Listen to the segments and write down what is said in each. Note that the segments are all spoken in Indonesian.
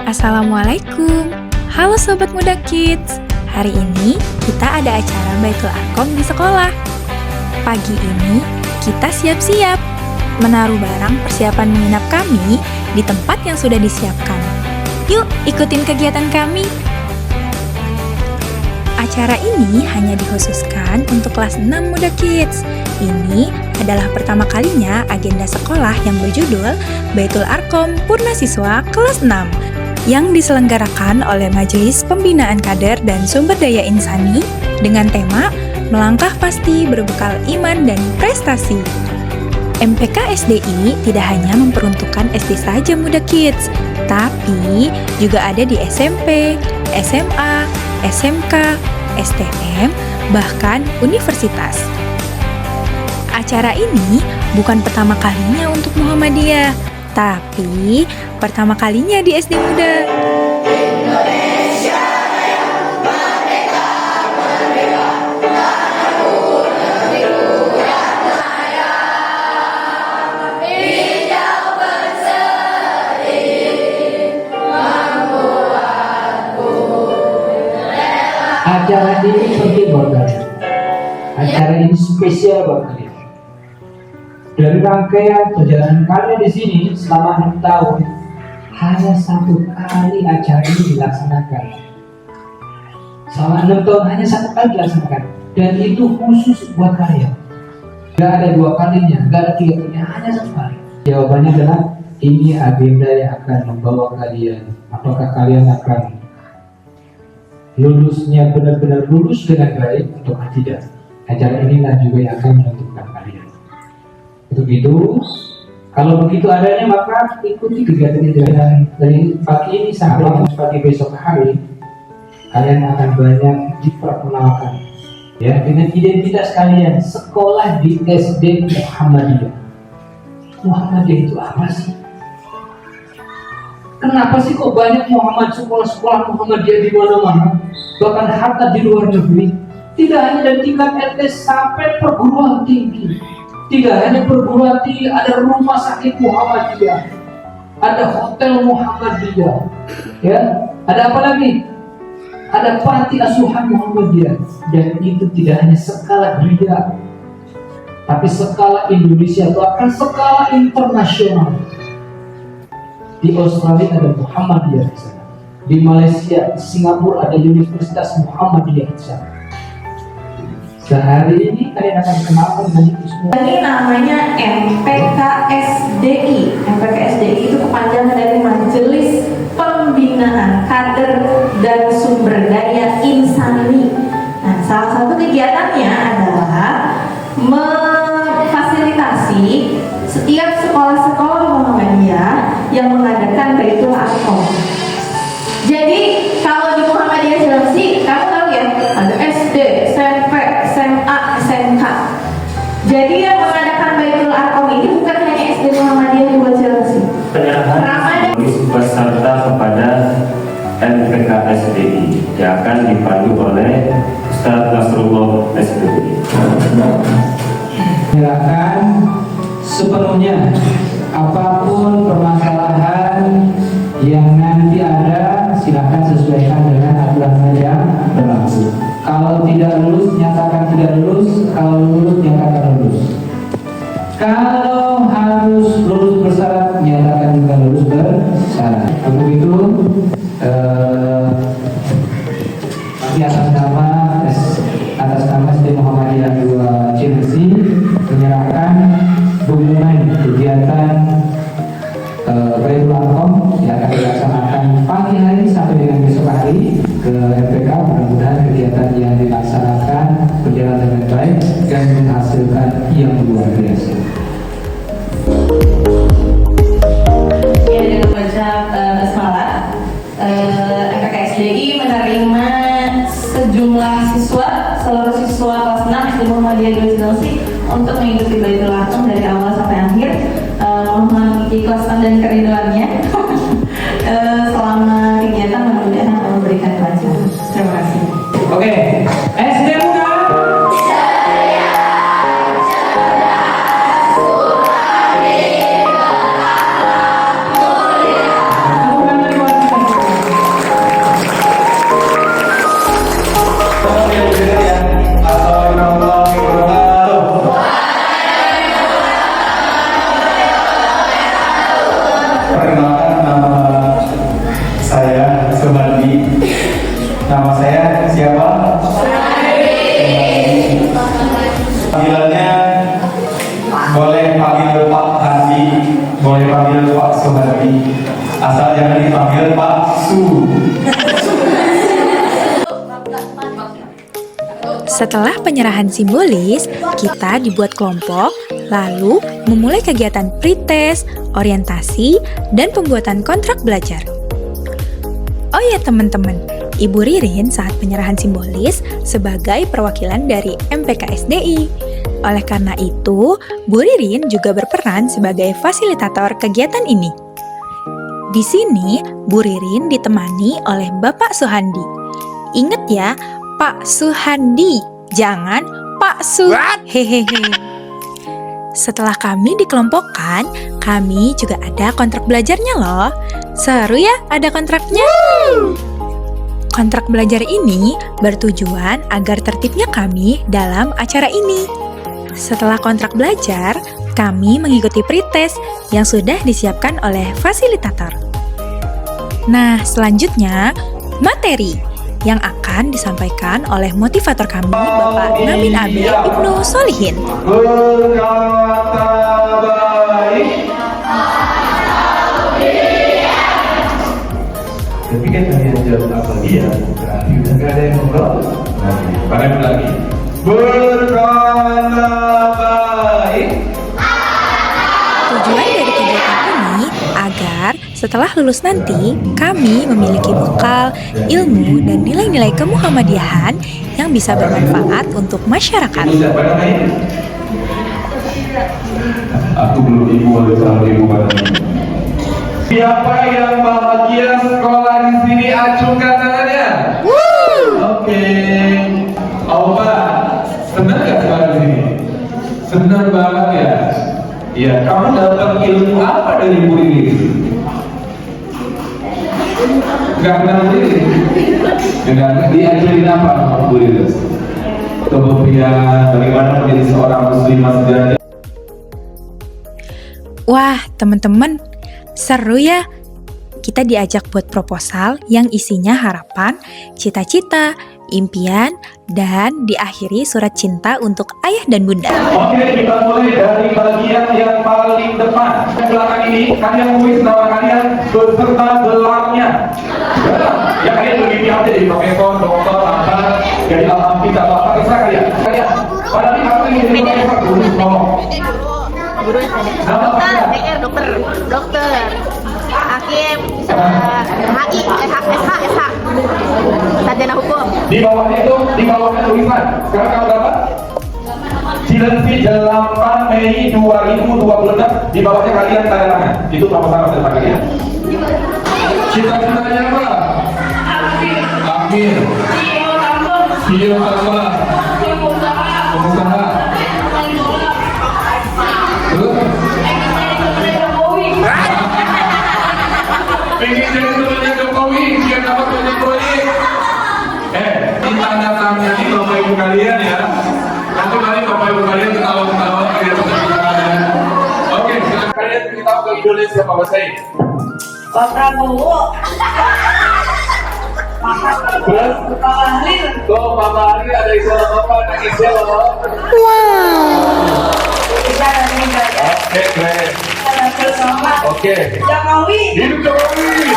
Assalamualaikum. Halo Sobat Muda Kids. Hari ini kita ada acara Baitul Arqam di sekolah. Pagi ini kita siap-siap menaruh barang persiapan menginap kami di tempat yang sudah disiapkan. Yuk ikutin kegiatan kami. Acara ini hanya dikhususkan untuk kelas 6 Muda Kids. Ini adalah pertama kalinya agenda sekolah yang berjudul Baitul Arqam Purnasiswa kelas 6 yang diselenggarakan oleh Majelis Pembinaan Kader dan Sumber Daya Insani dengan tema Melangkah Pasti Berbekal Iman dan Prestasi. MPK SDI tidak hanya memperuntukkan SD saja Muda Kids, tapi juga ada di SMP, SMA, SMK, STM, bahkan universitas. Acara ini bukan pertama kalinya untuk Muhammadiyah, tapi pertama kalinya di SD Muda. Indonesia yang merdeka, merdeka, tanahku negeriku yang sayang. Hijau berseri membuatku rela. Acara ini penting buat kalian. Acara ini spesial buat kalian. Dari rangkaian perjalanan kalian di sini selama 6 tahun, hanya 1 kali acara ini dilaksanakan. Selama 6 tahun hanya 1 kali dilaksanakan, dan itu khusus buat kalian. Gak ada 2 kalinya, gak ada 3 kalinya, hanya 1 kali. Jawabannya adalah ini agenda yang akan membawa kalian. Apakah kalian akan lulusnya benar-benar lulus dengan baik atau tidak? Acara inilah juga yang akan menentukan kalian. Untuk itu, kalau begitu adanya maka ikuti kegiatan ini dari pagi ini sampai besok hari. Kalian akan banyak diperkenalkan ya dengan identitas kalian. Sekolah di SD Muhammadiyah. Muhammadiyah itu apa sih? Kenapa sih kok banyak sekolah-sekolah Muhammadiyah di mana-mana? Bahkan hatta di luar negeri. Tidak hanya dari tingkat RT sampai perguruan tinggi. Tidak hanya perguruan tinggi, ada rumah sakit Muhammadiyah, ada hotel Muhammadiyah, ya, ada apa lagi? Ada panti asuhan Muhammadiyah, dan itu tidak hanya skala dunia, tapi skala Indonesia, bahkan skala internasional. Di Australia ada Muhammadiyah di sana, di Malaysia, di Singapura ada Universitas Muhammadiyah di sana. Sehari ini kalian akan kenal dengan itu semua. Ini namanya MPKSDI. MPKSDI itu kepanjangan dari Majelis Pembinaan Kader dan Sumber Daya Insani. Nah, salah satu kegiatannya adalah memfasilitasi setiap sekolah-sekolah Muhammadiyah yang mengadakan Baitul Arqam. Jadi kalau di Muhammadiyah Cilengsi, kamu tahu ya, ada SD, SMP, SMA, SMK. Jadi yang mengadakan Baitul Arqam ini bukan hanya SD Muhammadiyah di Cilengsi. Penyerahan peserta kepada MPKSDI yang akan dipandu oleh Ustaz Nasrullah SPDI. Silakan sepenuhnya apapun permasalahan yang nanti ada, silakan sesuaikan dengan aturan yang berlaku. Kalau tidak lulus, nyatakan tidak lulus. Kalau lulus, nyatakan lulus. Kalau harus lulus bersyarat, nyatakan juga lulus bersyarat. Untuk itu, kami atas nama SD Muhammadiyah 2 Cilengsi menyerahkan dokumen kegiatan Baitul Arqam yang akan dilaksanakan pagi hari sampai dengan besok hari ke MPK. Mudah-mudahan kegiatan yang dilaksanakan berjalan dengan baik dan menghasilkan yang luar biasa. Ya, dengan baca basmalah, MPKSDI menerima sejumlah siswa, seluruh siswa kelas 6 SD Muhammadiyah 2 Cilengsi untuk mengikuti Baitul Arqam dari awal sampai akhir. Mohon keikhlasan dan kerinduannya selama kegiatan, mudah-mudahan akan memberikan pelajaran. Terima kasih. Oke, SD Muda. Asal jangan dipanggil Pak Su. Setelah penyerahan simbolis, kita dibuat kelompok, lalu memulai kegiatan pretest, orientasi, dan pembuatan kontrak belajar. Oh ya teman-teman, Ibu Ririn saat penyerahan simbolis sebagai perwakilan dari MPKSDI. Oleh karena itu, Bu Ririn juga berperan sebagai fasilitator kegiatan ini. Di sini, Bu Ririn ditemani oleh Bapak Suhandi. Ingat ya, Pak Suhandi, jangan Pak Su. Hehehe. Setelah kami dikelompokkan, kami juga ada kontrak belajarnya loh. Seru ya ada kontraknya. Kontrak belajar ini bertujuan agar tertibnya kami dalam acara ini. Setelah kontrak belajar, kami mengikuti pretest yang sudah disiapkan oleh fasilitator. Nah, selanjutnya materi yang akan disampaikan oleh motivator kami, Bapak Namin Abe Ibnu Solihin. Berkata baik. Tapi kan kalian jawab apa dia, berarti udah gak ada yang ngobrol. Nanti, pada lagi. Berkata baik. Tujuan dari kegiatan ini agar setelah lulus nanti kami memiliki bekal, ilmu, dan nilai-nilai kemuhammadiyahan yang bisa bermanfaat untuk masyarakat. Ibu siapa namanya? Aku belum ibu, harus sama ibu katanya. Siapa yang bahagia sekolah di sini, acungkan tangannya. Oke. Opa, senang gak sekolah di sini? Senang banget ya. Iya, kamu dapat ilmu apa dari Bu ini? Gak kenal Bu ini? Enggak, diajarin apa sama Bu ini? Kemudian bagaimana menjadi seorang muslimah sejati? Wah, teman-teman, seru ya. Kita diajak buat proposal yang isinya harapan, cita-cita, impian, dan diakhiri surat cinta untuk ayah dan bunda. Oke, kita mulai dari bagian yang paling depan. Yang belakang ini, kalian tulis nama kalian beserta gelarnya. Ya, kalian begitu aja jadi profesor, dokter, apa, jadi alhamdulillah, apa terserah kalian. Kalian, pada ini aku ingin jadi profesor, tulis ngomong. Guru Nama dokter, kalian? PR, dokter, hakim, SH, sarjana hukum. Di bawahnya itu, di bawahnya tulisan. Sekarang kamu dapat? Cilengsi 8 Mei 2026. Di bawahnya kalian tanda tangan. Itu proposal masa depan kalian. Cita-citanya apa? Amin. CEO sekolah. Pengusaha. Terus? Pengen jadi temannya Jokowi, biar dapat banyak proyek. Di tanda tangan ini Bapak Ibu kalian ya. Nanti mari Bapak Ibu kalian ketawa-ketawa kalian berjalan. Oke, silakan kalian beritahu ke Indonesia Pak Basai. Pak Prabowo. Terus? Tuh Pak Bahri ada istilah Bapak nangisnya loh. Oke, keren. Oke. Jokowi. Hidup Jokowi.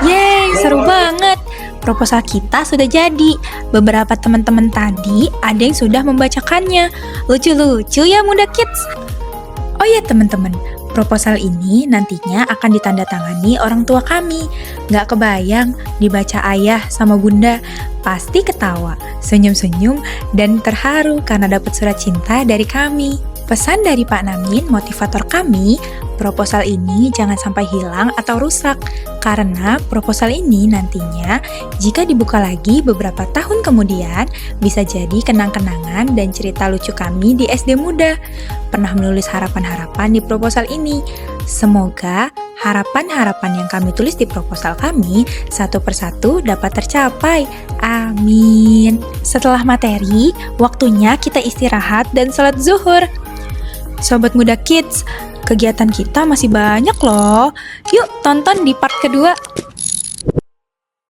Yeay, seru banget. Proposal kita sudah jadi. Beberapa teman-teman tadi ada yang sudah membacakannya. Lucu-lucu ya Muda Kids. Oh ya teman-teman, proposal ini nantinya akan ditandatangani orang tua kami. Nggak kebayang dibaca ayah sama bunda. Pasti ketawa, senyum-senyum, dan terharu karena dapat surat cinta dari kami. Pesan dari Pak Namin, motivator kami, proposal ini jangan sampai hilang atau rusak, karena proposal ini nantinya jika dibuka lagi beberapa tahun kemudian bisa jadi kenang-kenangan dan cerita lucu kami di SD Muda. Pernah menulis harapan-harapan di proposal ini. Semoga harapan-harapan yang kami tulis di proposal kami satu persatu dapat tercapai. Amin. Setelah materi, waktunya kita istirahat dan sholat zuhur. Sobat Muda Kids, kegiatan kita masih banyak loh. Yuk tonton di part kedua.